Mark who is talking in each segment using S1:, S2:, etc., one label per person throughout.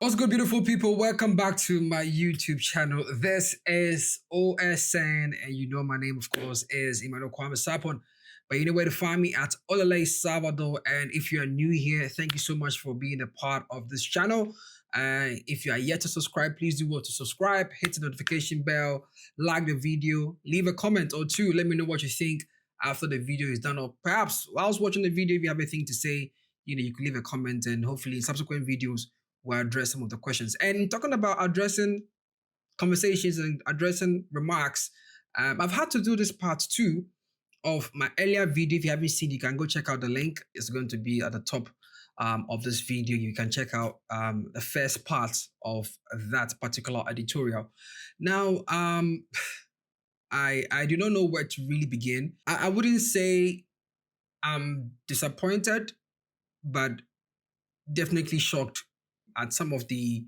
S1: What's good, beautiful people? Welcome back to my YouTube channel. This is OSN, and you know my name, of course, is Emmanuel Kwame Sapon. But you know where to find me at Olale Salvador. And if you are new here, thank you so much for being a part of this channel. If you are yet to subscribe, please do well to subscribe, hit the notification bell, like the video, leave a comment or two. Let me know what you think after the video is done. Or perhaps whilst watching the video, if you have anything to say, you can leave a comment, and hopefully in subsequent videos, we'll address some of the questions. And talking about addressing conversations and addressing remarks, I've had to do this part two of my earlier video. If you haven't seen, you can go check out the link. It's going to be at the top of this video. You can check out the first part of that particular editorial. Now, I do not know where to really begin. I wouldn't say I'm disappointed, but definitely shocked at some of the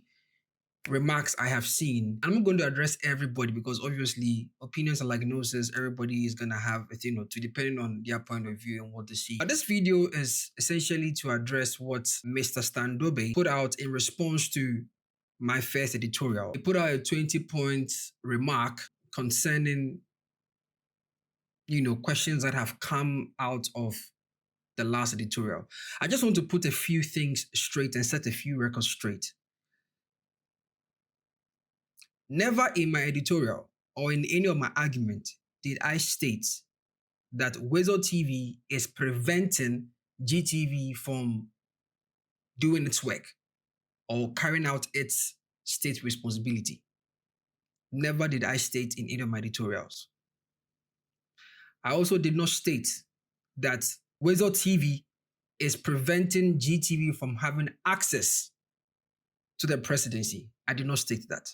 S1: remarks I have seen. I'm not going to address everybody because obviously opinions are like noses. Everybody is going to have a thing or two depending on their point of view and what they see. But this video is essentially to address what Mr. Stan Dogbe put out in response to my first editorial. He put out a 20-point remark concerning, questions that have come out of the last editorial. I just want to put a few things straight and set a few records straight. Never in my editorial or in any of my argument did I state that Woezor TV is preventing GTV from doing its work or carrying out its state responsibility. Never did I state in any of my editorials. I also did not state that Woezor TV is preventing GTV from having access to the presidency. I did not state that.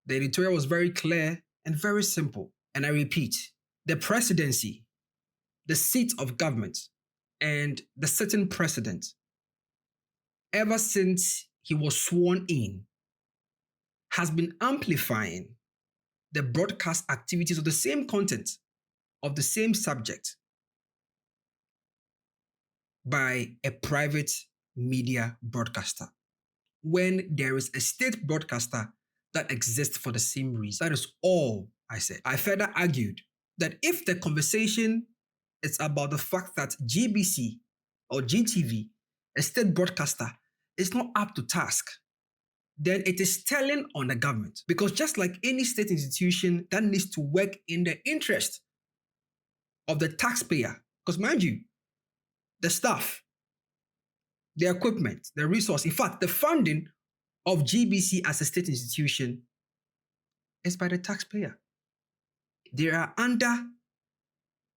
S1: The editorial was very clear and very simple. And I repeat, the presidency, the seat of government, and the sitting president, ever since he was sworn in, has been amplifying the broadcast activities of the same content, of the same subject, by a private media broadcaster, when there is a state broadcaster that exists for the same reason. That is all I said. I further argued that if the conversation is about the fact that GBC or GTV, a state broadcaster, is not up to task, then it is telling on the government. Because just like any state institution that needs to work in the interest of the taxpayer, because mind you, the staff, the equipment, the resource, in fact, the funding of GBC as a state institution is by the taxpayer. They are under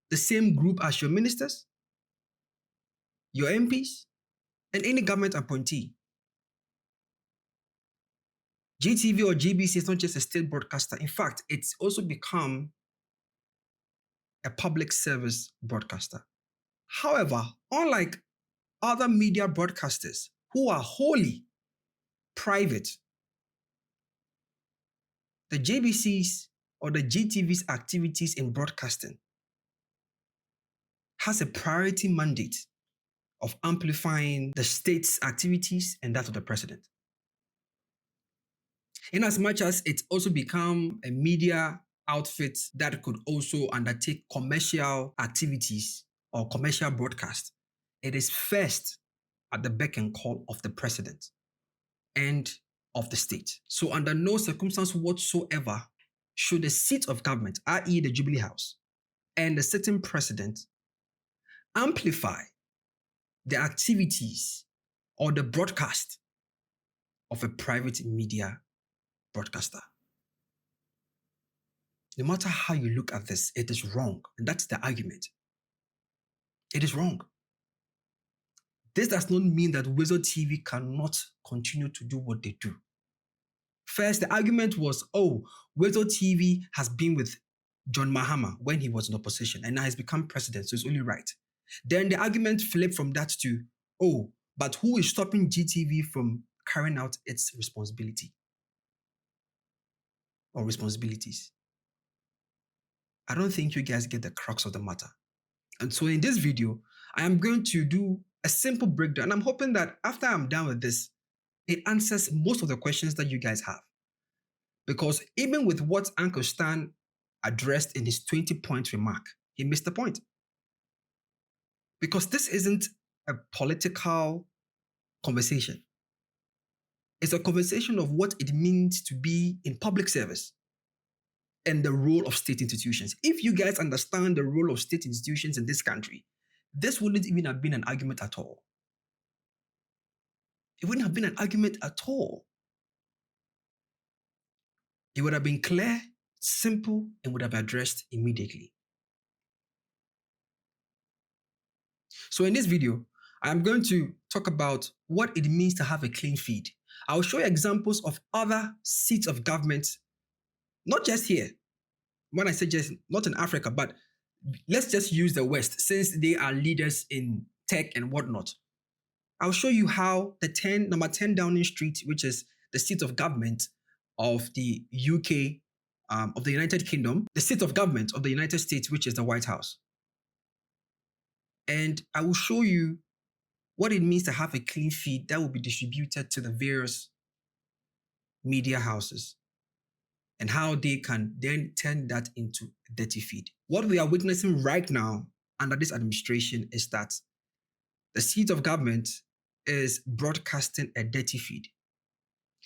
S1: the same group as your ministers, your MPs, and any government appointee. GTV or GBC is not just a state broadcaster. In fact, it's also become a public service broadcaster. However, unlike other media broadcasters who are wholly private, the JBC's or the GTV's activities in broadcasting has a priority mandate of amplifying the state's activities and that of the president. In as much as it's also become a media outfit that could also undertake commercial activities or commercial broadcast, it is first at the beck and call of the president and of the state. So under no circumstance whatsoever should the seat of government, i.e. the Jubilee House, and the sitting president amplify the activities or the broadcast of a private media broadcaster. No matter how you look at this, it is wrong. And that's the argument. It is wrong. This does not mean that Woezor TV cannot continue to do what they do. First, the argument was, Woezor TV has been with John Mahama when he was in opposition and now he's become president, so it's only right. Then the argument flipped from that to, but who is stopping GTV from carrying out its responsibility or responsibilities? I don't think you guys get the crux of the matter. And so in this video, I am going to do a simple breakdown. I'm hoping that after I'm done with this, it answers most of the questions that you guys have. Because even with what Uncle Stan addressed in his 20-point remark, he missed the point. Because this isn't a political conversation. It's a conversation of what it means to be in public service and the role of state institutions. If you guys understand the role of state institutions in this country, this wouldn't even have been an argument at all. It wouldn't have been an argument at all. It would have been clear, simple, and would have been addressed immediately. So in this video, I'm going to talk about what it means to have a clean feed. I'll show you examples of other seats of government, not just here. When I say just, not in Africa, but let's just use the West, since they are leaders in tech and whatnot. I'll show you how the number 10 Downing Street, which is the seat of government of the UK, of the United Kingdom, the seat of government of the United States, which is the White House. And I will show you what it means to have a clean feed that will be distributed to the various media houses and how they can then turn that into a dirty feed. What we are witnessing right now under this administration is that the seat of government is broadcasting a dirty feed.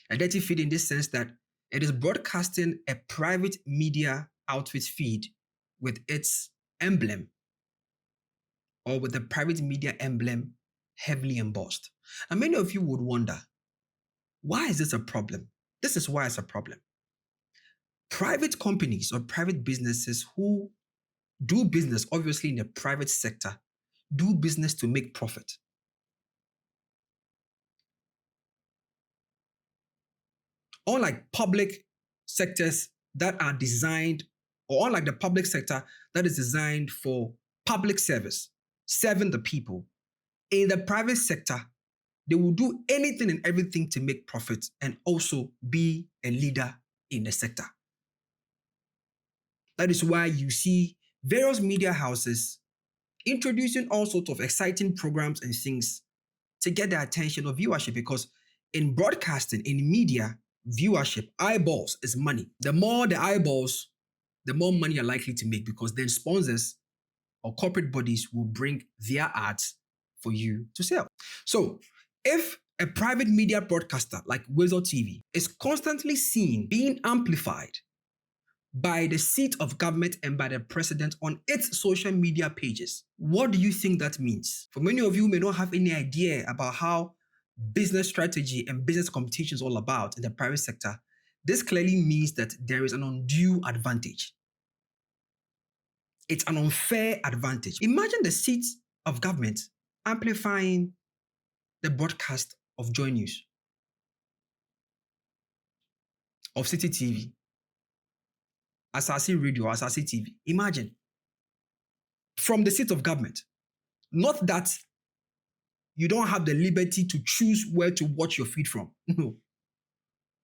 S1: A dirty feed in this sense that it is broadcasting a private media outfit feed with its emblem, or with the private media emblem heavily embossed. And many of you would wonder, why is this a problem? This is why it's a problem. Private companies or private businesses who do business, obviously in the private sector, do business to make profit. Unlike public sectors that are designed, or unlike the public sector that is designed for public service, serving the people, in the private sector, they will do anything and everything to make profit and also be a leader in the sector. That is why you see various media houses introducing all sorts of exciting programs and things to get the attention of viewership, because in broadcasting, in media, viewership, eyeballs is money. The more the eyeballs, the more money you're likely to make, because then sponsors or corporate bodies will bring their ads for you to sell. So if a private media broadcaster like Woezor TV is constantly seen being amplified by the seat of government and by the president on its social media pages, what do you think that means? For many of you who may not have any idea about how business strategy and business competition is all about in the private sector, this clearly means that there is an undue advantage. It's an unfair advantage. Imagine the seat of government amplifying the broadcast of Joy News, of City TV, Asasi Radio, Asasi TV. Imagine. From the seat of government. Not that you don't have the liberty to choose where to watch your feed from. No.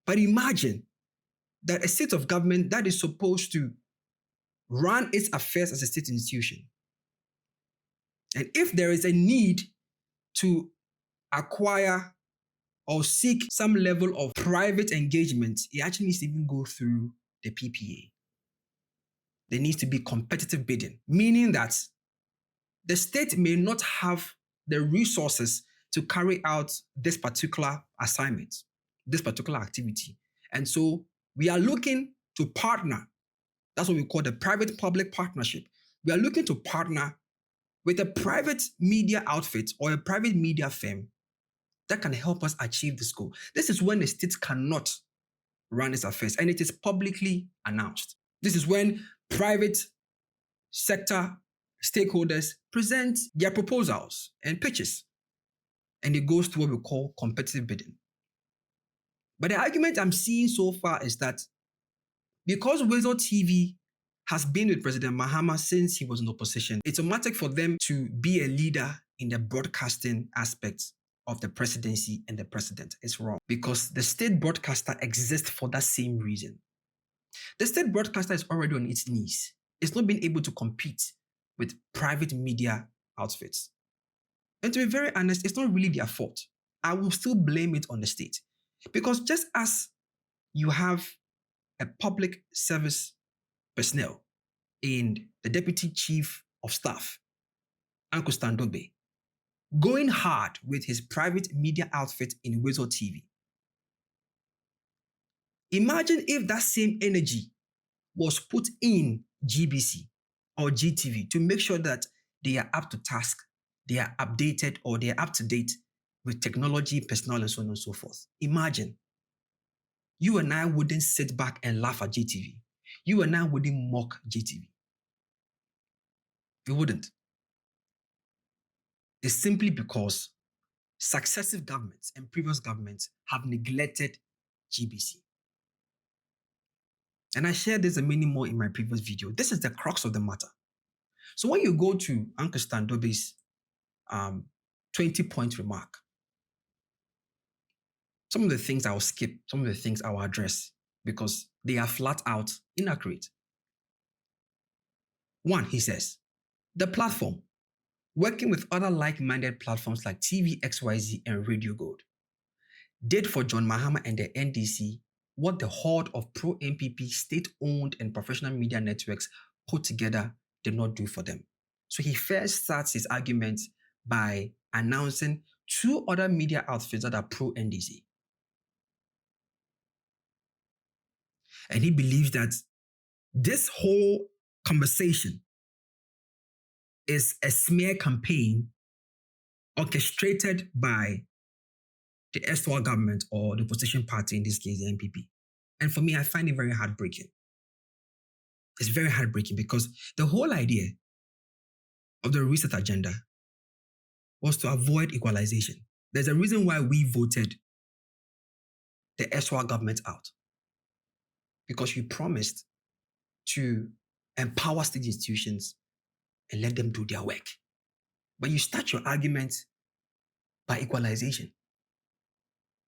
S1: But imagine that a seat of government that is supposed to run its affairs as a state institution, and if there is a need to acquire or seek some level of private engagement, it actually needs to even go through the PPA. There needs to be competitive bidding, meaning that the state may not have the resources to carry out this particular assignment, this particular activity. And so we are looking to partner. That's what we call the private-public partnership. We are looking to partner with a private media outfit or a private media firm that can help us achieve this goal. This is when the state cannot run its affairs, and it is publicly announced. This is when private sector stakeholders present their proposals and pitches, and it goes to what we call competitive bidding. But the argument I'm seeing so far is that because Woezor TV has been with President Mahama since he was in opposition, it's automatic for them to be a leader in the broadcasting aspects of the presidency and the president. It's wrong, because the state broadcaster exists for that same reason. The state broadcaster is already on its knees. It's not being able to compete with private media outfits. And to be very honest, it's not really their fault. I will still blame it on the state. Because just as you have a public service personnel in the deputy chief of staff, Uncle Dogbe, going hard with his private media outfit in Woezor TV. Imagine if that same energy was put in GBC or GTV to make sure that they are up to task, they are updated, or they are up to date with technology, personnel, and so on and so forth. Imagine. You and I wouldn't sit back and laugh at GTV. You and I wouldn't mock GTV. We wouldn't. It's simply because successive governments and previous governments have neglected GBC. And I shared this and many more in my previous video. This is the crux of the matter. So when you go to Uncle Dogbe's 20-point remark, some of the things I will skip, some of the things I will address because they are flat out inaccurate. One, he says, the platform, working with other like-minded platforms like TV XYZ and Radio Gold, did for John Mahama and the NDC what the horde of pro-MPP state-owned and professional media networks put together did not do for them. So he first starts his argument by announcing two other media outfits that are pro-NDC. And he believes that this whole conversation is a smear campaign orchestrated by the erstwhile government or the opposition party, in this case, the NPP. And for me, I find it very heartbreaking. It's very heartbreaking because the whole idea of the reset agenda was to avoid equalization. There's a reason why we voted the erstwhile government out. Because you promised to empower state institutions and let them do their work. But you start your argument by equalization,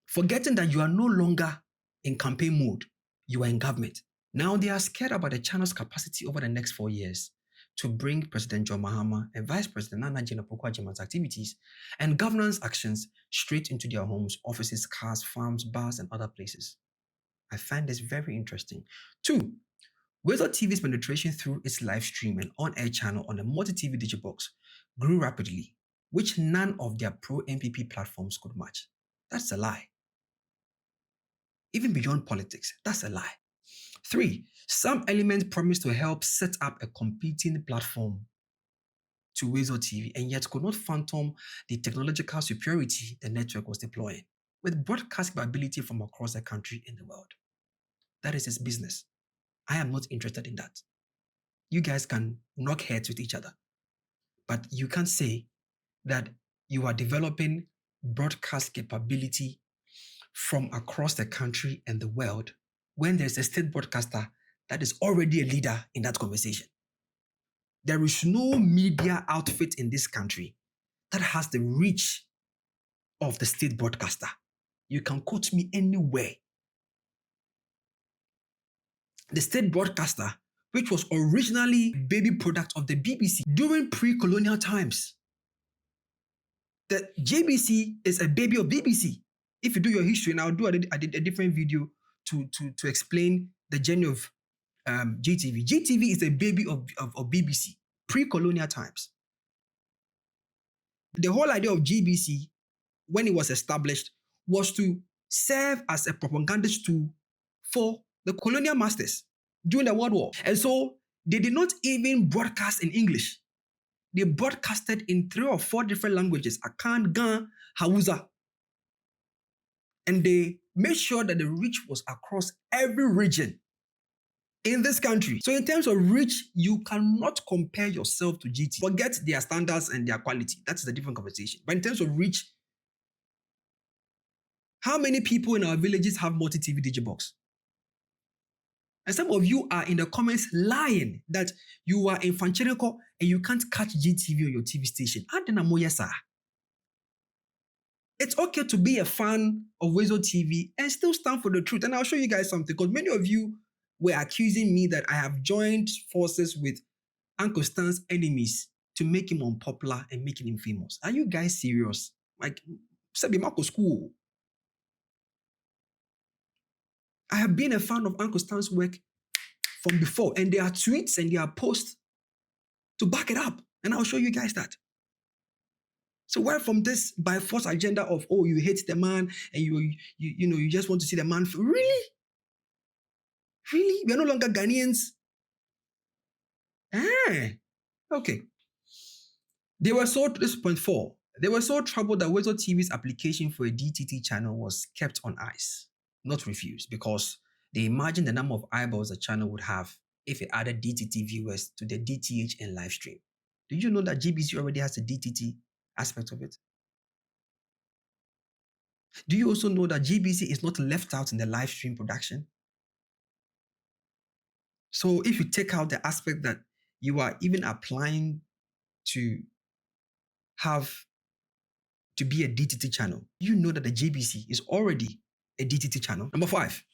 S1: forgetting that you are no longer in campaign mode, you are in government. Now they are scared about the channel's capacity over the next 4 years to bring President John Mahama and Vice President Nana Akufo-Addo's activities and governance actions straight into their homes, offices, cars, farms, bars, and other places. I find this very interesting. 2, Woezor TV's penetration through its live stream and on-air channel on the multi-TV digibox grew rapidly, which none of their pro-MPP platforms could match. That's a lie. Even beyond politics, that's a lie. 3, some elements promised to help set up a competing platform to Woezor TV and yet could not fathom the technological superiority the network was deploying, with broadcast capability from across the country and the world. That is its business. I am not interested in that. You guys can knock heads with each other, but you can't say that you are developing broadcast capability from across the country and the world when there's a state broadcaster that is already a leader in that conversation. There is no media outfit in this country that has the reach of the state broadcaster. You can quote me anywhere. The state broadcaster, which was originally a baby product of the BBC during pre-colonial times. The JBC is a baby of BBC. If you do your history, and I did a different video to explain the journey of GTV. GTV is a baby of BBC, pre-colonial times. The whole idea of GBC, when it was established, was to serve as a propagandist tool for the colonial masters during the World War. And so they did not even broadcast in English. They broadcasted in 3 or 4 different languages, Akan, Gan, Hausa. And they made sure that the reach was across every region in this country. So in terms of reach, you cannot compare yourself to GT. Forget their standards and their quality. That's a different conversation. But in terms of reach, how many people in our villages have multi-TV digibox? And some of you are in the comments lying that you are in Fancherico and you can't catch GTV on your TV station. It's okay to be a fan of Woezor TV and still stand for the truth. And I'll show you guys something, because many of you were accusing me that I have joined forces with Uncle Stan's enemies to make him unpopular and making him famous. Are you guys serious? Like, Sabi Marco School. I have been a fan of Uncle Stan's work from before, and there are tweets and there are posts to back it up, and I'll show you guys that. So where from this by force agenda of, oh, you hate the man and you just want to see the man, really? Really? We are no longer Ghanaians? Okay. They were so, this is point 4, they were so troubled that Woezor TV's application for a DTT channel was kept on ice, not refused, because they imagined the number of eyeballs the channel would have if it added DTT viewers to the DTH and live stream. Did you know that GBC already has a DTT aspect of it? Do you also know that GBC is not left out in the live stream production? So if you take out the aspect that you are even applying to have to be a DTT channel, you know that the GBC is already a DTT channel. Number 5,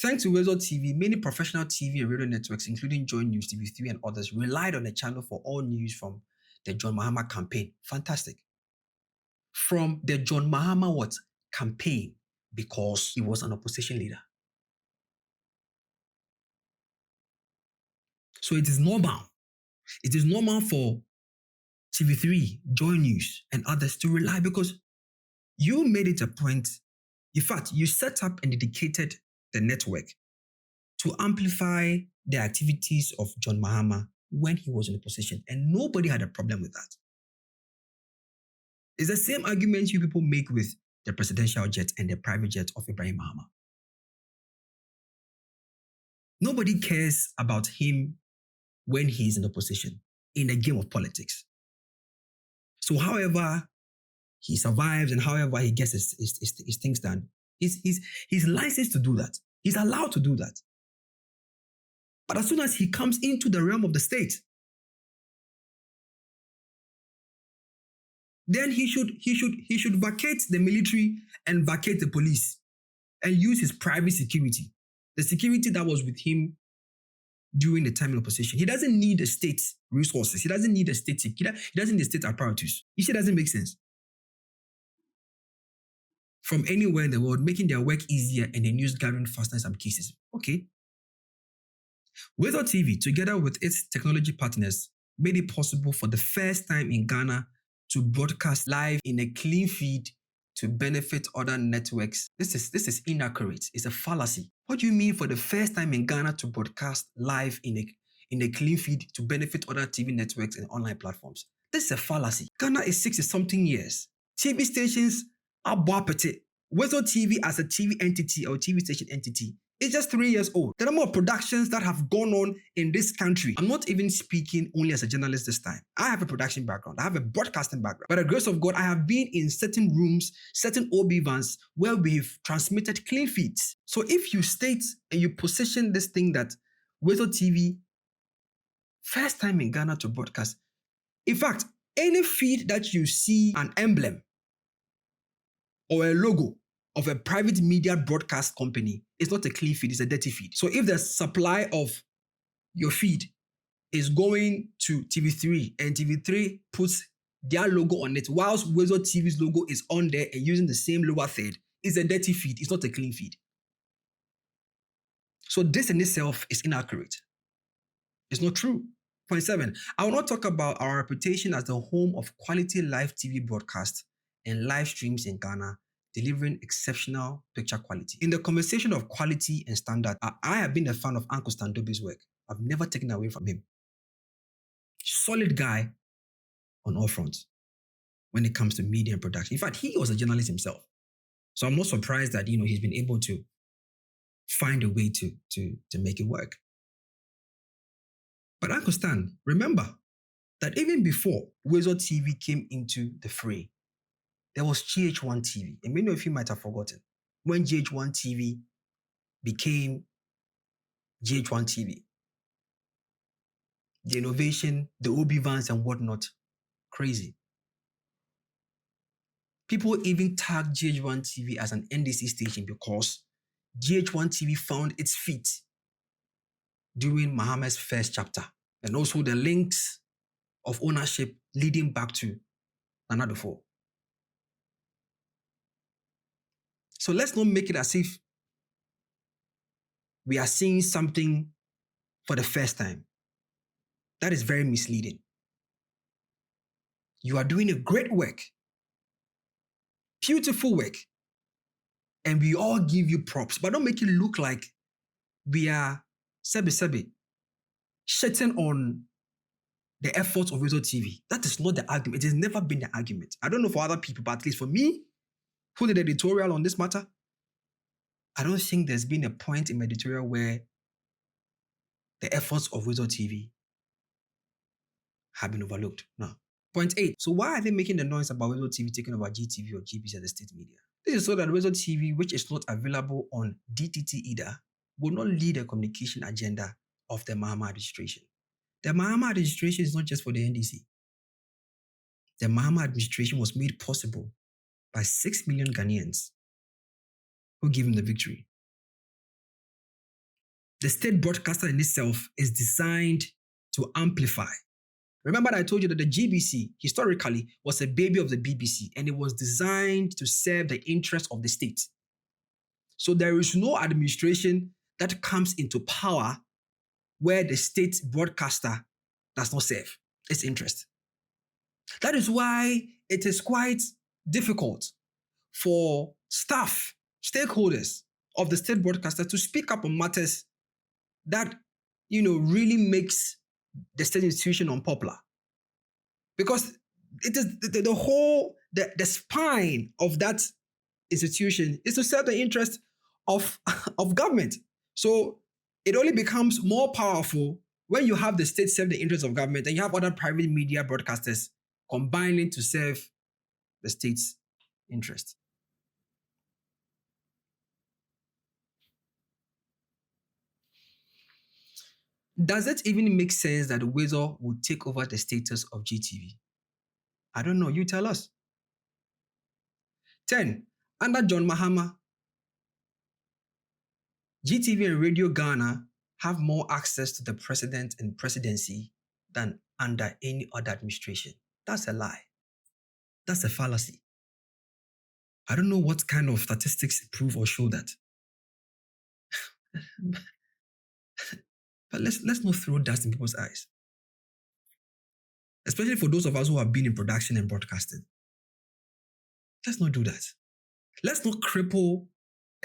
S1: thanks to Woezor TV, many professional TV and radio networks, including Joy News, TV3, and others, relied on the channel for all news from the John Mahama campaign. Fantastic. From the John Mahama what? Campaign, because he was an opposition leader. So it is normal. It is normal for TV3, Joy News, and others to rely, because you made it a point. In fact, you set up and dedicated the network to amplify the activities of John Mahama when he was in opposition, and nobody had a problem with that. It's the same argument you people make with the presidential jet and the private jet of Ibrahim Mahama. Nobody cares about him when he's in opposition in the game of politics. So however he survives and however he gets his things done, he's licensed to do that. He's allowed to do that. But as soon as he comes into the realm of the state, then he should vacate the military and vacate the police and use his private security, the security that was with him during the time in opposition. He doesn't need the state resources. He doesn't need the state security. He doesn't need the state apparatus. You see, it doesn't make sense. From anywhere in the world, making their work easier and the news gathering faster in some cases. Okay. Woezor TV, together with its technology partners, made it possible for the first time in Ghana to broadcast live in a clean feed to benefit other networks. This is inaccurate. It's a fallacy. What do you mean for the first time in Ghana to broadcast live in a clean feed to benefit other TV networks and online platforms? This is a fallacy. Ghana is 60-something years. TV stations are boapete. Woezor TV as a TV entity or TV station entity is just 3 years old. The number of productions that have gone on in this country, I'm not even speaking only as a journalist this time. I have a production background. I have a broadcasting background. By the grace of God, I have been in certain rooms, certain OB vans where we've transmitted clean feeds. So if you state and you position this thing that Woezor TV, first time in Ghana to broadcast, in fact, any feed that you see an emblem or a logo of a private media broadcast company, it's not a clean feed, it's a dirty feed. So if the supply of your feed is going to TV3 and TV3 puts their logo on it, whilst Woezor TV's logo is on there and using the same lower third, it's a dirty feed, it's not a clean feed. So this in itself is inaccurate. It's not true. Point 7, I will not talk about our reputation as the home of quality live TV broadcasts and live streams in Ghana, delivering exceptional picture quality. In the conversation of quality and standard, I have been a fan of Uncle Stan Dogbe's work. I've never taken away from him. Solid guy on all fronts when it comes to media and production. In fact, he was a journalist himself. So I'm not surprised that he's been able to find a way to make it work. But Uncle Stan, remember that even before Woezor TV came into the fray, there was GH1 TV. And many of you might have forgotten. When GH1 TV became GH1 TV, the innovation, the OB vans and whatnot, crazy. People even tagged GH1 TV as an NDC station because GH1 TV found its feet during Mahama's first chapter. And also the links of ownership leading back to Nana Dufo. So let's not make it as if we are seeing something for the first time. That is very misleading. You are doing a great work, beautiful work, and we all give you props, but don't make it look like we are shitting on the efforts of Woezor TV. That is not the argument. It has never been the argument. I don't know for other people, but at least for me, who did editorial on this matter, I don't think there's been a point in my editorial where the efforts of Woezor TV have been overlooked. No. Point 8. So why are they making the noise about Woezor TV taking over GTV or GBC as the state media? This is so that Woezor TV, which is not available on DTT either, will not lead the communication agenda of the Mahama administration. The Mahama administration is not just for the NDC. The Mahama administration was made possible by 6 million Ghanaians who gave him the victory. The state broadcaster in itself is designed to amplify. Remember that I told you that the GBC historically was a baby of the BBC and it was designed to serve the interests of the state. So there is no administration that comes into power where the state broadcaster does not serve its interest. That is why it is quite difficult for staff, stakeholders of the state broadcaster to speak up on matters that, really makes the state institution unpopular. Because it is the whole, the spine of that institution is to serve the interest of government. So it only becomes more powerful when you have the state serve the interest of government and you have other private media broadcasters combining to serve the state's interest. Does it even make sense that Woezor would take over the status of GTV? I don't know. You tell us. 10. Under John Mahama, GTV and Radio Ghana have more access to the president and presidency than under any other administration. That's a lie. That's a fallacy. I don't know what kind of statistics prove or show that. But let's not throw dust in people's eyes. Especially for those of us who have been in production and broadcasting. Let's not do that. Let's not cripple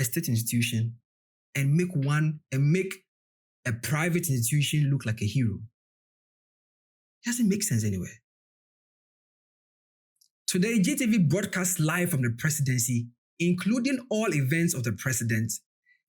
S1: a state institution and make a private institution look like a hero. It doesn't make sense anyway. Today, GTV broadcasts live from the presidency, including all events of the president,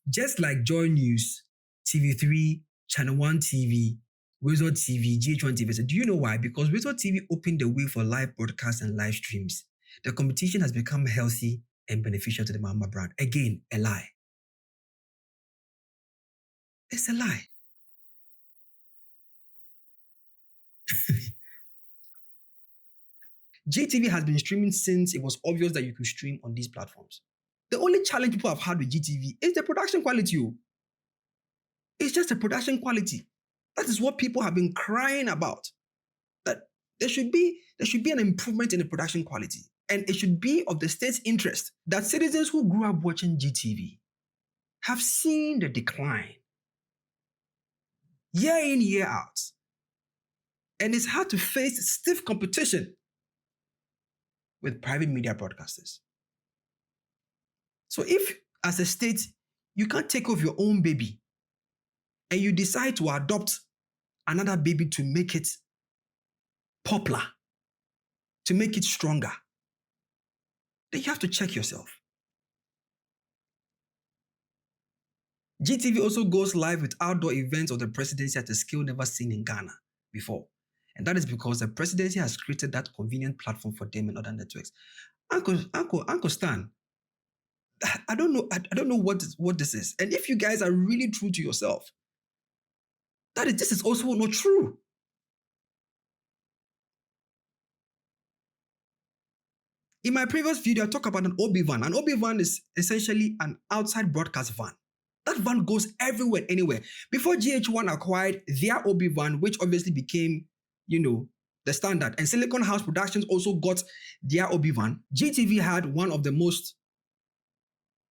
S1: just like Joy News, TV3, Channel 1 TV, Woezor TV, GH1 TV. So do you know why? Because Woezor TV opened the way for live broadcasts and live streams. The competition has become healthy and beneficial to the Mahama brand. Again, a lie. It's a lie. GTV has been streaming since it was obvious that you could stream on these platforms. The only challenge people have had with GTV is the production quality. It's just the production quality. That is what people have been crying about. That there should be an improvement in the production quality. And it should be of the state's interest that citizens who grew up watching GTV have seen the decline year in, year out. And it's hard to face stiff competition with private media broadcasters. So if, as a state, you can't take off your own baby and you decide to adopt another baby to make it popular, to make it stronger, then you have to check yourself. GTV also goes live with outdoor events of the presidency at a scale never seen in Ghana before. And that is because the presidency has created that convenient platform for them and other networks. Uncle Stan, I don't know what this is. And if you guys are really true to yourself, this is also not true. In my previous video, I talked about an OB van. An OB van is essentially an outside broadcast van. That van goes everywhere, anywhere. Before GH1 acquired their OB van, which obviously became, the standard, and Silicon House Productions also got their OB van, GTV had one of the most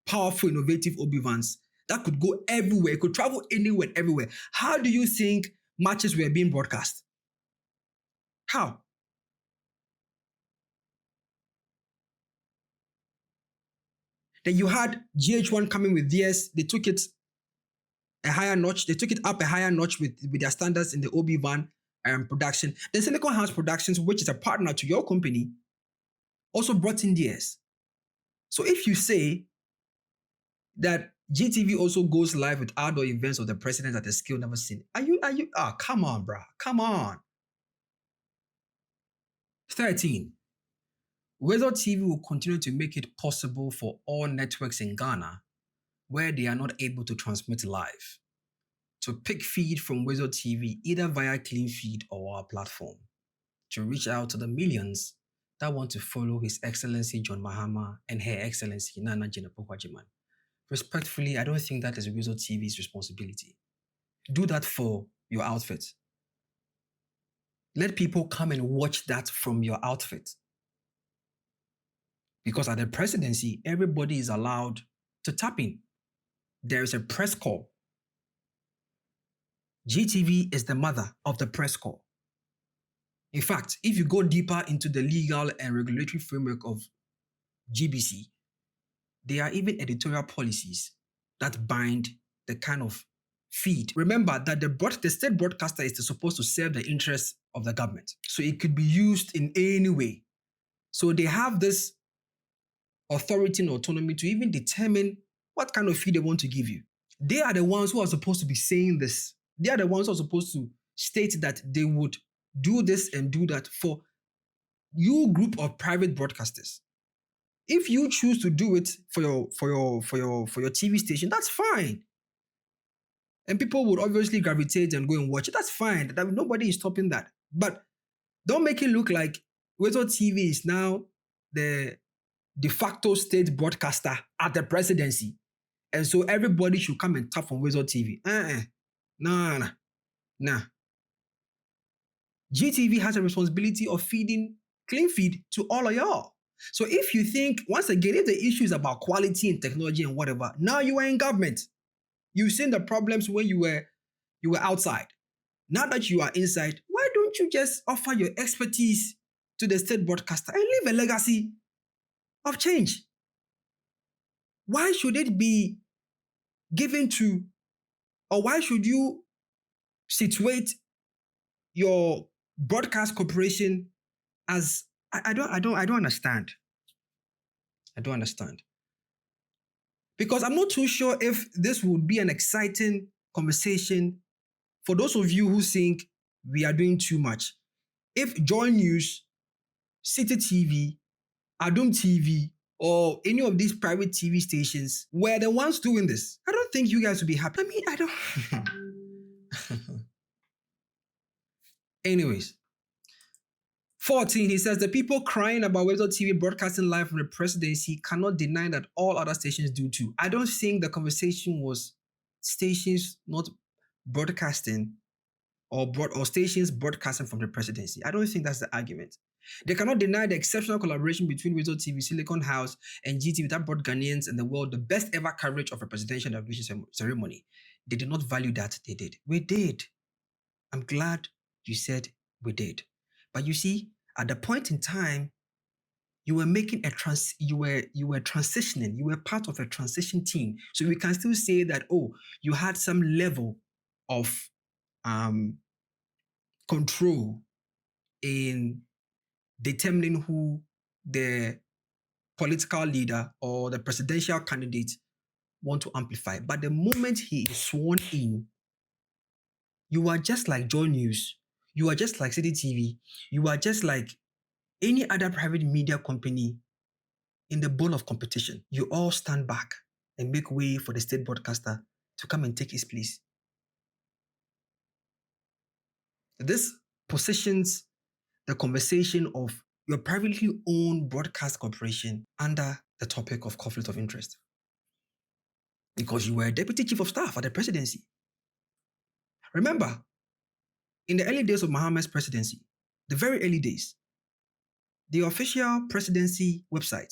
S1: powerful, innovative OB vans that could go everywhere, it could travel anywhere and everywhere. How do you think matches were being broadcast? How? Then you had GH1 coming with theirs, they took it a higher notch, they took it up a higher notch with their standards in the OB van production. Then Silicon House Productions, which is a partner to your company, also brought in theirs. So if you say that GTV also goes live with outdoor events of the president at a scale never seen, come on, bruh, come on. 13. Woezor TV will continue to make it possible for all networks in Ghana where they are not able to transmit live to pick feed from Woezor TV either via clean feed or our platform to reach out to the millions that want to follow His Excellency John Mahama and Her Excellency Nana Jinapokwajiman. Respectfully, I don't think that is Woezor TV's responsibility. Do that for your outfit. Let people come and watch that from your outfit. Because at the presidency, everybody is allowed to tap in. There is a press call. GTV is the mother of the press call. In fact, if you go deeper into the legal and regulatory framework of GBC, there are even editorial policies that bind the kind of feed. Remember that the state broadcaster is supposed to serve the interests of the government. So it could be used in any way. So they have this authority and autonomy to even determine what kind of feed they want to give you. They are the ones who are supposed to be saying this. They are the ones who are supposed to state that they would do this and do that for you group of private broadcasters. If you choose to do it for your TV station, that's fine. And people would obviously gravitate and go and watch it. That's fine. Nobody is stopping that. But don't make it look like Woezor TV is now the de facto state broadcaster at the presidency. And so everybody should come and tap from Woezor TV. Nah. GTV has a responsibility of feeding clean feed to all of y'all. So if you think, once again, if the issue is about quality and technology and whatever, now you are in government. You've seen the problems when you were outside. Now that you are inside, why don't you just offer your expertise to the state broadcaster and leave a legacy of change? Why should it be given to, or why should you situate your broadcast corporation as, I don't understand. I don't understand. Because I'm not too sure if this would be an exciting conversation for those of you who think we are doing too much. If Joy News, City TV, Adum TV, or any of these private TV stations were the ones doing this, I don't think you guys would be happy. I mean, I don't. Anyways. 14, he says, the people crying about Woezor TV broadcasting live from the presidency cannot deny that all other stations do too. I don't think the conversation was stations not broadcasting or stations broadcasting from the presidency. I don't think that's the argument. They cannot deny the exceptional collaboration between Woezor TV, Silicon House, and GTV that brought Ghanaians and the world the best ever coverage of a presidential inauguration ceremony. They did not value that. They did. We did. I'm glad you said we did. But you see, at the point in time, you were making you were transitioning. You were part of a transition team. So we can still say that, you had some level of control in determining who the political leader or the presidential candidate want to amplify. But the moment he is sworn in, you are just like Joy News. You are just like City TV. You are just like any other private media company in the bowl of competition. You all stand back and make way for the state broadcaster to come and take his place. This positions the conversation of your privately owned broadcast corporation under the topic of conflict of interest. Because you were a deputy chief of staff at the presidency. Remember, in the early days of Mahama's presidency, the very early days, the official presidency website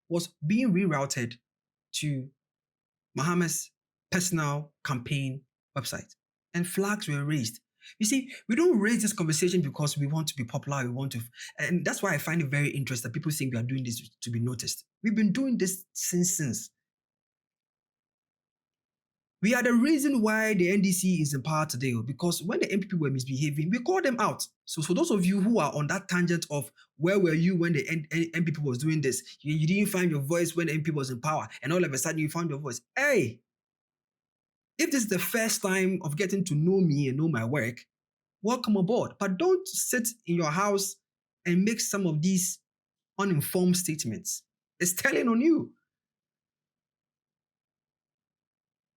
S1: was being rerouted to Mohammed's personal campaign website, and flags were raised. You see, we don't raise this conversation because we want to be popular, and that's why I find it very interesting that people think we are doing this to be noticed. We've been doing this since. We are the reason why the NDC is in power today, because when the MPP were misbehaving, we called them out. So for those of you who are on that tangent of where were you when the MPP was doing this, you didn't find your voice when the MPP was in power, and all of a sudden you found your voice. Hey, if this is the first time of getting to know me and know my work, welcome aboard. But don't sit in your house and make some of these uninformed statements. It's telling on you.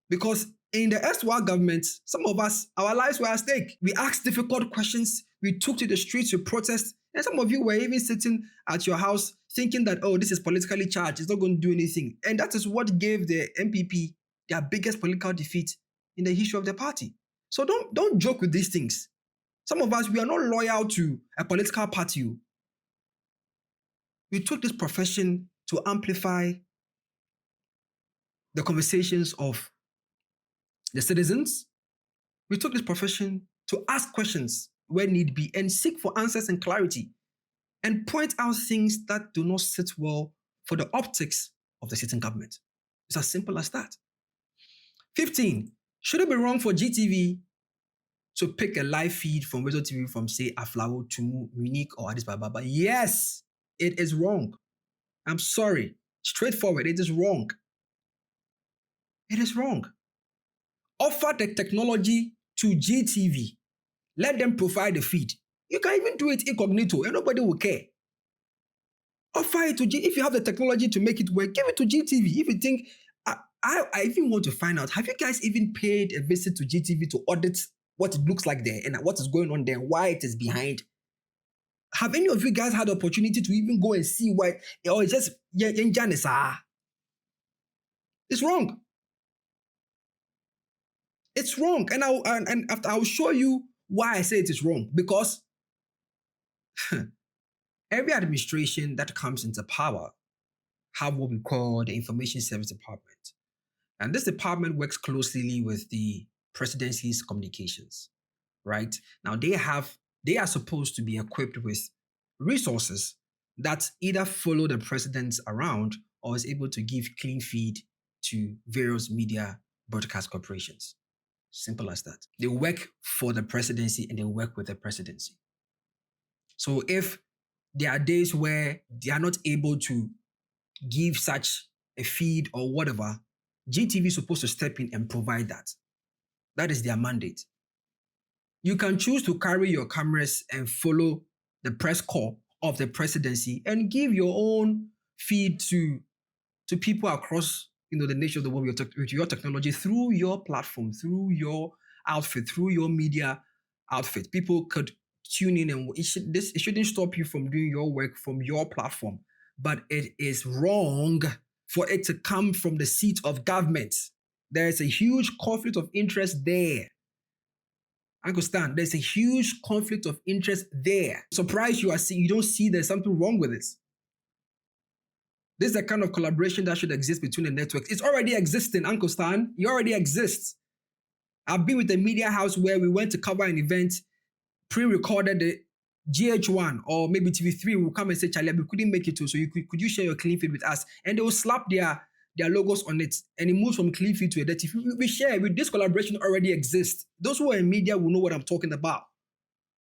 S1: Because in the erstwhile government, some of us, our lives were at stake. We asked difficult questions. We took to the streets to protest. And some of you were even sitting at your house thinking that, oh, this is politically charged. It's not going to do anything. And that is what gave the MPP their biggest political defeat in the history of the party. So don't joke with these things. Some of us, we are not loyal to a political party. We took this profession to amplify the conversations of the citizens. We took this profession to ask questions where need be and seek for answers and clarity and point out things that do not sit well for the optics of the sitting government. It's as simple as that. 15. Should it be wrong for GTV to pick a live feed from Woezor TV from, say, Aflawo, Tumu, Munich, or Addis Ababa? Yes, it is wrong. I'm sorry. Straightforward, it is wrong. It is wrong. Offer the technology to GTV. Let them provide the feed. You can even do it incognito and nobody will care. Offer it to if you have the technology to make it work, give it to GTV. If you think, I even want to find out, have you guys even paid a visit to GTV to audit what it looks like there and what is going on there, why it is behind? Have any of you guys had the opportunity to even go and see why, or it's just, it's wrong. It's wrong. And after I'll show you why I say it is wrong. Because every administration that comes into power have what we call the Information Service Department. And this department works closely with the presidency's communications, right? Now they are supposed to be equipped with resources that either follow the president around or is able to give clean feed to various media broadcast corporations. Simple as that. They work for the presidency and they work with the presidency. So if there are days where they are not able to give such a feed or whatever, GTV is supposed to step in and provide that. That is their mandate. You can choose to carry your cameras and follow the press corps of the presidency and give your own feed to people across the nature of the world with your technology through your platform, through your outfit, through your media outfit. People could tune in and it shouldn't stop you from doing your work from your platform. But it is wrong for it to come from the seat of government. There is a huge conflict of interest there. Understand? There's a huge conflict of interest there. Surprised you don't see there's something wrong with this. This is the kind of collaboration that should exist between the networks. It's already existing, Uncle Stan. It already exists. I've been with a media house where we went to cover an event, pre-recorded the GH1 or maybe TV3 will come and say, Charlie, we couldn't make it too, so could you share your clean feed with us? And they will slap their logos on it and it moves from clean feed to a dirty feed. We share with this collaboration already exists. Those who are in media will know what I'm talking about.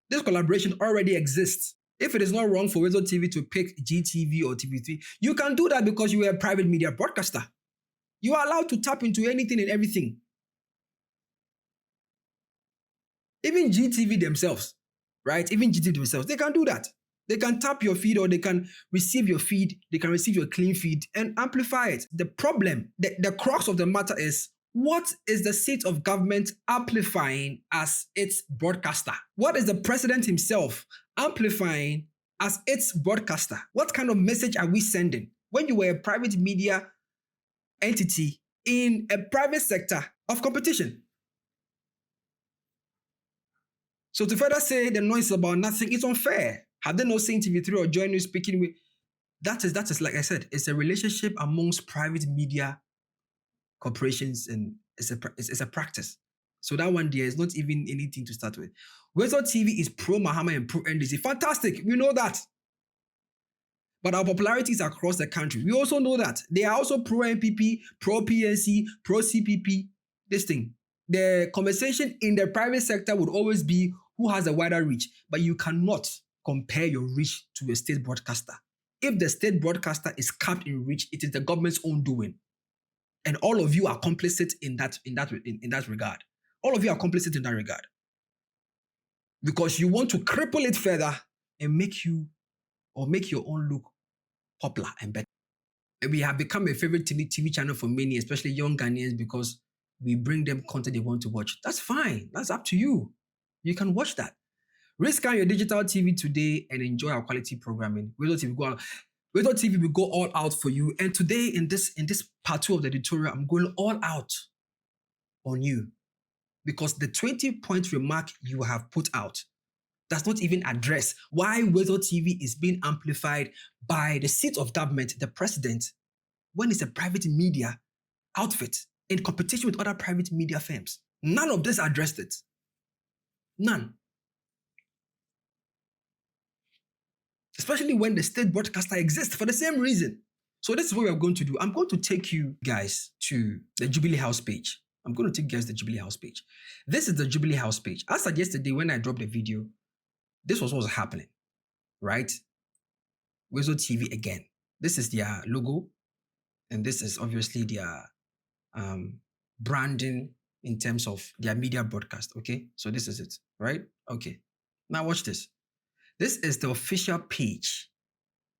S1: This collaboration already exists. If it is not wrong for Woezor TV to pick GTV or TV3, you can do that because you are a private media broadcaster. You are allowed to tap into anything and everything. Even GTV themselves, right? Even GTV themselves, they can do that. They can tap your feed or they can receive your feed, they can receive your clean feed and amplify it. The problem, the crux of the matter is, what is the seat of government amplifying as its broadcaster? What is the president himself amplifying as its broadcaster? What kind of message are we sending when you were a private media entity in a private sector of competition? So to further say the noise about nothing is unfair. Have they not seen TV3 or joined you speaking with? That is, like I said, it's a relationship amongst private media corporations, and it's a practice. So that one there is not even anything to start with. Woezor TV is pro Mahama and pro NDC. Fantastic, we know that. But our popularity is across the country. We also know that. They are also pro NPP, pro PNC, pro CPP. This thing. The conversation in the private sector would always be who has a wider reach. But you cannot compare your reach to a state broadcaster. If the state broadcaster is capped in reach, it is the government's own doing. And all of you are complicit in that regard. All of you are complicit in that regard. Because you want to cripple it further and make your own look popular and better. And we have become a favorite TV channel for many, especially young Ghanaians, because we bring them content they want to watch. That's fine. That's up to you. You can watch that. Risk on your digital TV today and enjoy our quality programming. Woezor TV will go all out for you. And today, in this part 2 of the editorial, I'm going all out on you. Because the 20-point remark you have put out does not even address why Woezor TV is being amplified by the seat of government, the president, when it's a private media outfit in competition with other private media firms. None of this addressed it. None. Especially when the state broadcaster exists for the same reason. So this is what we're going to do. I'm going to take you guys to the Jubilee House page. I'm going to take you guys to the Jubilee House page. This is the Jubilee House page. As of yesterday, when I dropped the video, this was what was happening, right? Woezor TV again. This is their logo, and this is obviously their branding in terms of their media broadcast, okay? So this is it, right? Okay. Now watch this. This is the official page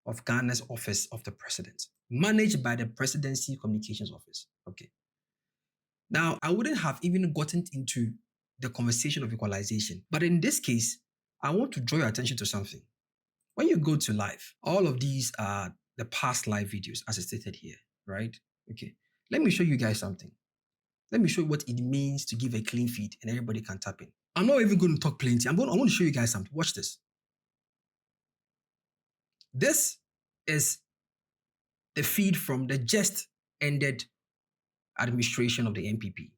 S1: of Ghana's Office of the President, managed by the Presidency Communications Office, okay? Now, I wouldn't have even gotten into the conversation of equalization, but in this case, I want to draw your attention to something. When you go to live, all of these are the past live videos as stated here, right? Okay. Let me show you guys something. Let me show you what it means to give a clean feed and everybody can tap in. I'm not even going to talk plenty. I want to show you guys something. Watch this. This is the feed from the just ended administration of the NPP,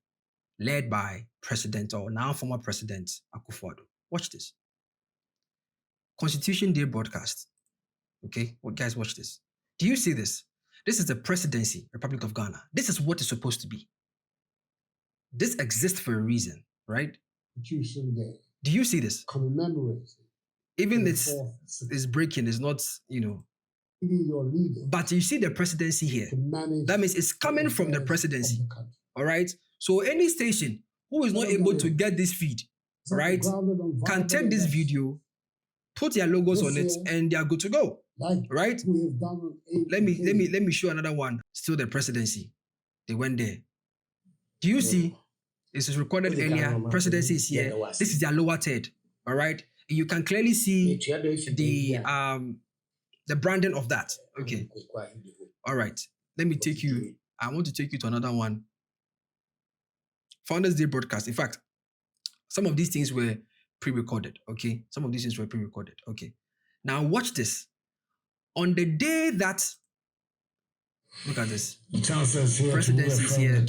S1: led by President or now former President Akufo-Addo. Watch this. Constitution Day broadcast. Okay, well, guys, watch this. Do you see this? This is the Presidency, Republic of Ghana. This is what it's supposed to be. This exists for a reason, right?
S2: Constitution Day.
S1: Do you see this?
S2: Commemorating.
S1: Even it's breaking, it's not,
S2: Even your leader.
S1: But you see the presidency here. That means it's coming from the presidency. All right? So any station who is not able to get this feed, right, can take this video, put their logos on it, and they are good to go. Right? Let me show another one. Still the presidency. They went there. Do you see? This is recorded earlier. Presidency is here. This is their lower third. All right? You can clearly see the branding of that. Okay. All right. Let me take you. I want to take you to another one. Founders Day broadcast. In fact, some of these things were pre-recorded. Okay. Some of these things were pre-recorded. Okay. Now watch this. On the day that, look at this. Presidency is here.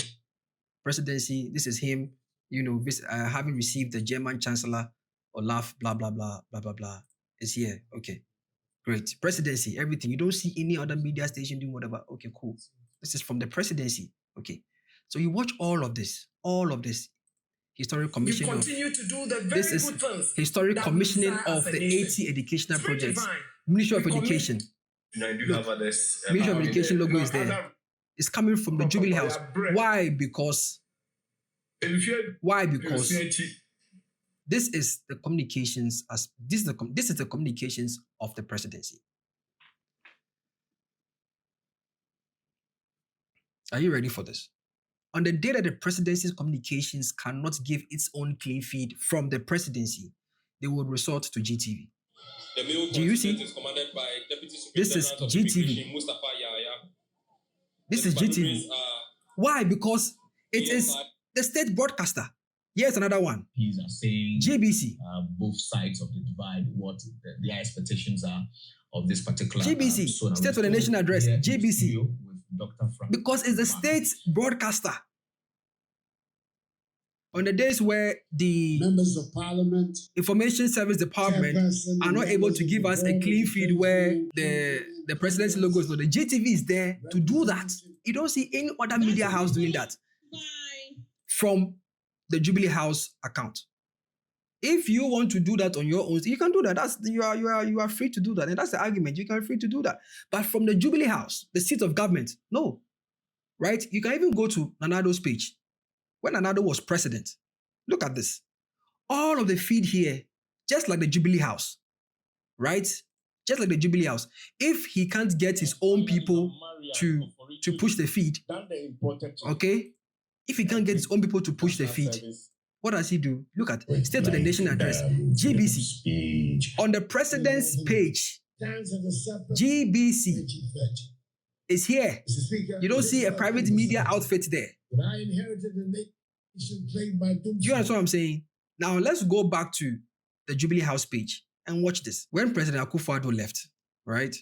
S1: Presidency. This is him. You know, having received the German Chancellor Olaf. Blah blah blah blah blah blah. Is here. Okay. Great. Presidency, everything. You don't see any other media station doing whatever. Okay, cool. This is from the presidency. Okay. So you watch all of this. Historic commissioning. This is historic commissioning of the 80 educational projects. Ministry of Education. Look, Ministry of Education logo is there. It's coming from the Jubilee House. Why? Because this is the communications this is the communications of the presidency. Are you ready for this? On the day that the presidency's communications cannot give its own clean feed from the presidency, they would resort to GTV. Do you see? This is GTV. This is GTV. Why? Because it is the state broadcaster. Here's another one.
S3: He's saying
S1: GBC.
S3: Both sides of the divide, what their expectations are of this particular
S1: GBC. State of the Nation address. GBC.
S3: With Dr. Frank.
S1: because it's the state broadcaster. On the days where the
S2: Members of Parliament,
S1: Information Service Department
S2: chairperson,
S1: are not able to give us a clean feed where the president's logo is not, the GTV is there to do that. You don't see any other media house doing that from the Jubilee House account. If you want to do that on your own, you can do that. That's you are free to do that, and that's the argument. You can free to do that. But from the Jubilee House, the seat of government, no, right? You can even go to Nanado's page when Nanado was president. Look at this. All of the feed here, just like the Jubilee House, right? Just like the Jubilee House. If he can't get his own people to push the feed, okay? If he can't get his own people to push the feed, what does he do? Look at State of the Nation address, GBC. On the president's page, GBC is here. You don't see a private media outfit there.
S2: I inherited a nation plagued by
S1: Do you understand what I'm saying? Now let's go back to the Jubilee House page and watch this. When President Akufo-Addo left, right?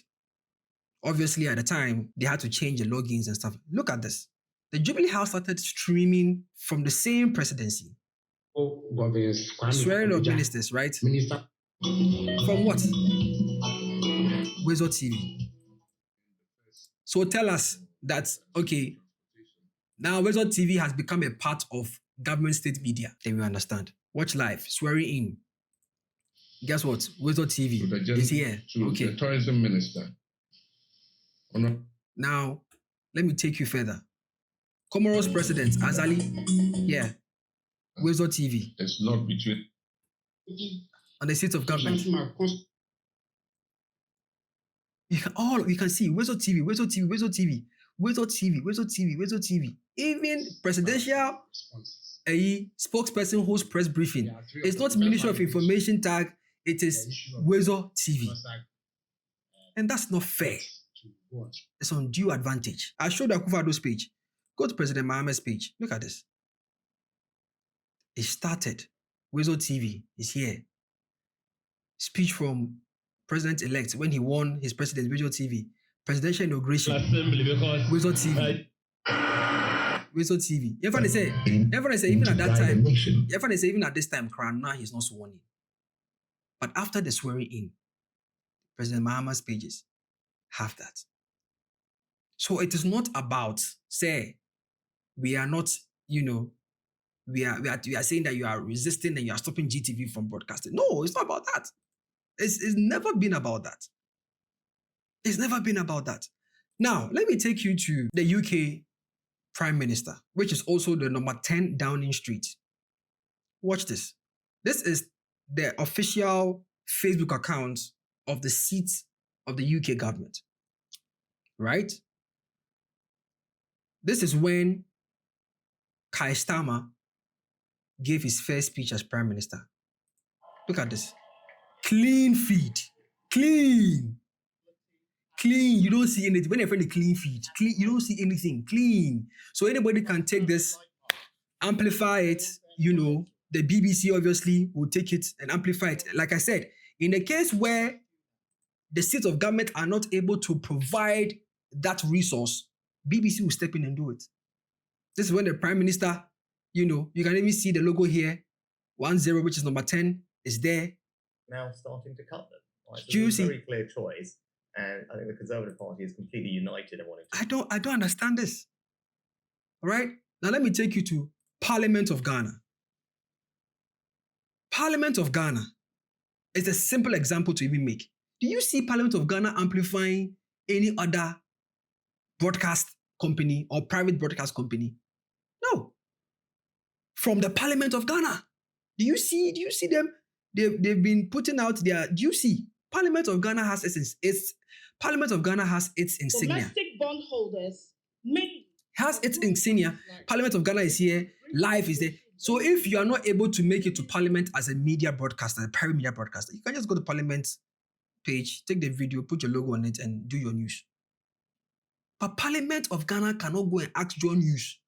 S1: Obviously, at the time, they had to change the logins and stuff. Look at this. The Jubilee House started streaming from the same presidency. Swearing of ministers, right? From what? Woezor TV. So tell us that, okay, now Woezor TV has become a part of government state media. Then we understand. Watch live, swearing in. Guess what? Woezor TV is here. Okay.
S4: The tourism minister.
S1: Now, let me take you further. Comoros President Azali, yeah. Woezor TV.
S4: It's not between.
S1: On the seat of government. You can see Woezor TV, Woezor TV, Woezor TV, Woezor TV, Woezor TV, Woezor TV. Even presidential spokesperson hosts press briefing. It's not Ministry of Information tag, it is Woezor TV. And that's not fair. It's undue advantage. I showed Akufo-Addo's page. Go to President Mahama's page. Look at this. It started. Woezor TV is here. Speech from President-elect when he won his presidency, Woezor TV. Presidential inauguration. Woezor TV. Woezor TV. Everyone say, even at that time, everyone say, even at this time, now he's not sworn in. But after the swearing in, President Mahama's pages have that. So it is not about, say, we are not, we are saying that you are resisting and you are stopping GTV from broadcasting. No, it's not about that. It's never been about that. It's never been about that. Now, let me take you to the UK Prime Minister, which is also the number 10 Downing Street. Watch this. This is the official Facebook account of the seat of the UK government. Right? This is when Keir Starmer gave his first speech as Prime Minister. Look at this. Clean feed. Clean. Clean. You don't see anything. When you're in the clean feed, clean, you don't see anything. Clean. So anybody can take this, amplify it, the BBC obviously will take it and amplify it. Like I said, in a case where the seats of government are not able to provide that resource, BBC will step in and do it. This is when the Prime Minister, you can even see the logo here, 10, which is number 10, is there.
S5: Now starting to cut them. Right? So
S1: Do you
S5: it's a
S1: see?
S5: very clear choice, and I think the Conservative Party is completely united in wanting to.
S1: I don't understand this. All right? Now let me take you to Parliament of Ghana. Parliament of Ghana is a simple example to even make. Do you see Parliament of Ghana amplifying any other broadcast company or private broadcast company? No. From the Parliament of Ghana. Do you see them? They've been putting out their. Do you see? Parliament of Ghana has its Parliament of Ghana has its insignia.
S6: Domestic bondholders
S1: Has its insignia. Parliament of Ghana is here. Live is there. So if you are not able to make it to Parliament as a media broadcaster, a private media broadcaster, you can just go to Parliament page, take the video, put your logo on it, and do your news. But Parliament of Ghana cannot go and ask John News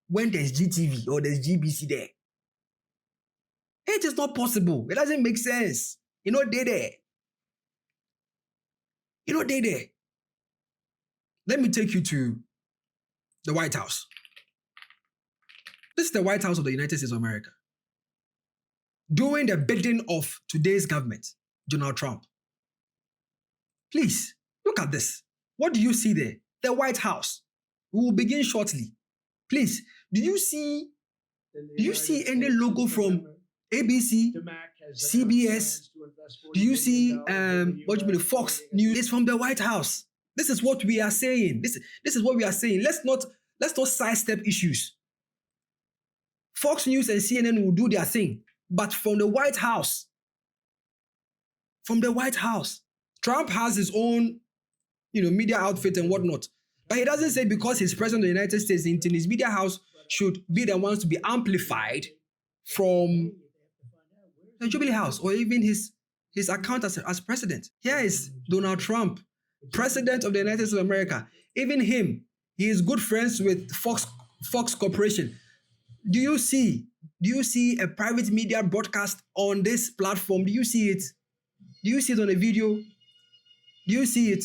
S1: when there's GTV or there's GBC there. It is not possible. It doesn't make sense. They there. They there. Let me take you to the White House. This is the White House of the United States of America, doing the bidding of today's government, Donald Trump. Please, look at this. What do you see there? The White House. We will begin shortly. Please, do you see any logo from ABC, CBS? Do you see Fox News? It's from the White House. This is what we are saying. This is what we are saying. Let's not sidestep issues. Fox News and CNN will do their thing, but from the White House. From the White House. Trump has his own, media outfit and whatnot. But he doesn't say because he's president of the United States, in his media house should be the ones to be amplified from the Jubilee House or even his account as president. Here is Donald Trump, president of the United States of America. Even him, he is good friends with Fox Corporation. Do you see a private media broadcast on this platform? Do you see it? Do you see it on a video? Do you see it?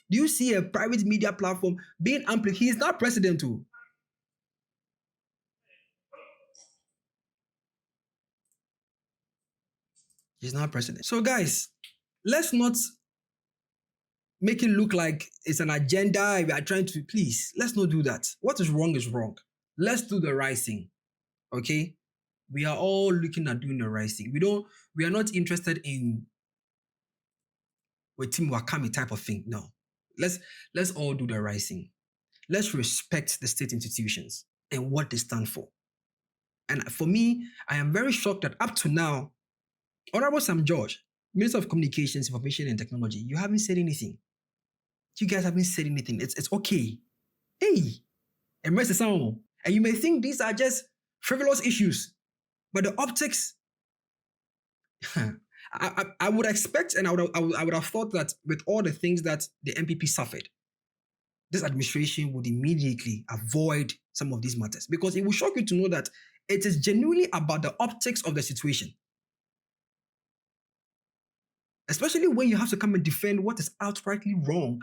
S1: Do you see a private media platform being amplified? He is not president too. He's not president. So guys, let's not make it look like it's an agenda. We are trying to, please, let's not do that. What is wrong is wrong. Let's do the right thing. Okay? We are all looking at doing the right thing. We are not interested in with Team Wakami type of thing. No. Let's all do the right thing. Let's respect the state institutions and what they stand for. And for me, I am very shocked that up to now, Honorable Sam George, Minister of Communications, Information and Technology, you haven't said anything. You guys haven't said anything. It's okay. Hey, embrace the sound. And you may think these are just frivolous issues, but the optics, I would expect and I would have thought that with all the things that the MPP suffered, this administration would immediately avoid some of these matters, because it will shock you to know that it is genuinely about the optics of the situation. Especially when you have to come and defend what is outrightly wrong.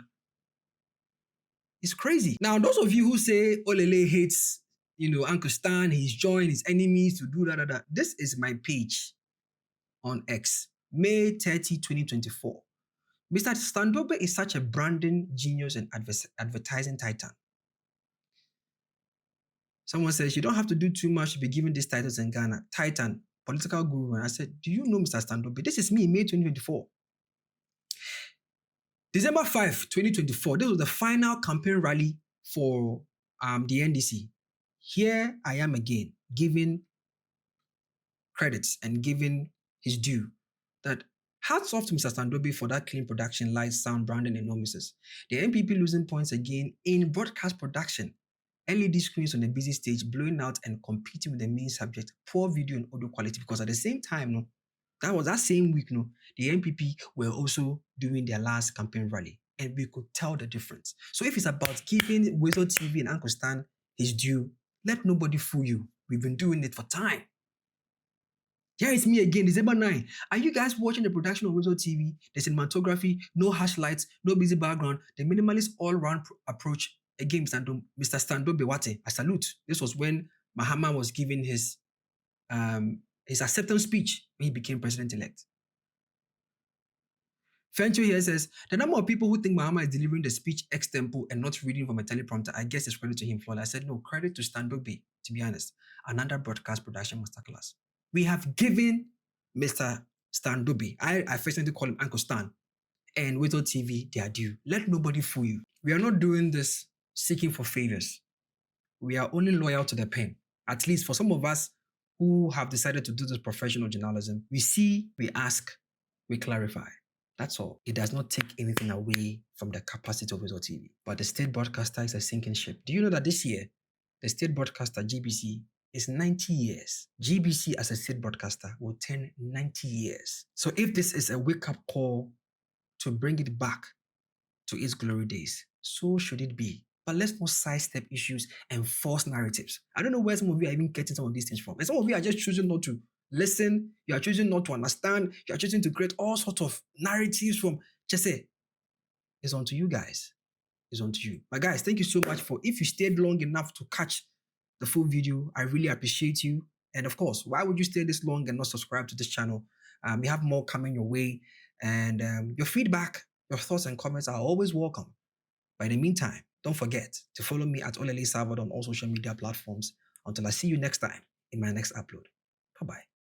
S1: It's crazy. Now, those of you who say Olele hates, Uncle Stan, he's joined his enemies to do that. This is my page on X, May 30, 2024. Mr. Standobe is such a branding genius and advertising titan. Someone says, you don't have to do too much to be given these titles in Ghana. Titan, political guru. And I said, do you know Mr. Standobe? This is me, May 2024. December 5, 2024, this was the final campaign rally for the NDC. Here I am again, giving credits and giving his due. That hats off to Mr. Standobe for that clean production, light, sound, branding, and nomices. The MPP losing points again in broadcast production. LED screens on a busy stage, blowing out and competing with the main subject, poor video and audio quality, because at the same time, that same week, the MPP were also doing their last campaign rally, and we could tell the difference. So if it's about keeping Woezor TV and Uncle Stan his due, let nobody fool you. We've been doing it for time. Here is me again, December 9. Are you guys watching the production of Woezor TV? The cinematography, no harsh lights, no busy background, the minimalist all-round approach. Again, Mr. Standobe Wate, I salute. This was when Mahama was giving his acceptance speech when he became president-elect. Fencho here says, the number of people who think Mahama is delivering the speech ex-tempo and not reading from a teleprompter, I guess it's credit to him. I said, no, credit to Standobe, to be honest. Another broadcast production masterclass. We have given Mr. Standobe, I affectionately call him Uncle Stan, and Woezor TV their due. Let nobody fool you. We are not doing this seeking for favors. We are only loyal to the pen. At least for some of us who have decided to do this professional journalism, we see, we ask, we clarify. That's all. It does not take anything away from the capacity of Woezor TV. But the state broadcaster is a sinking ship. Do you know that this year, the state broadcaster, GBC, is 90 years. GBC as a state broadcaster will turn 90 years. So if this is a wake-up call to bring it back to its glory days, so should it be. But let's not sidestep issues and false narratives. I don't know where some of you are even getting some of these things from. And some of you are just choosing not to listen. You are choosing not to understand. You are choosing to create all sorts of narratives from, just say, it's on to you guys. is on to you. But guys, thank you so much if you stayed long enough to catch the full video, I really appreciate you. And of course, why would you stay this long and not subscribe to this channel? We have more coming your way. And your feedback, your thoughts and comments are always welcome. But in the meantime, don't forget to follow me at Olele Salvador on all social media platforms. Until I see you next time in my next upload. Bye-bye.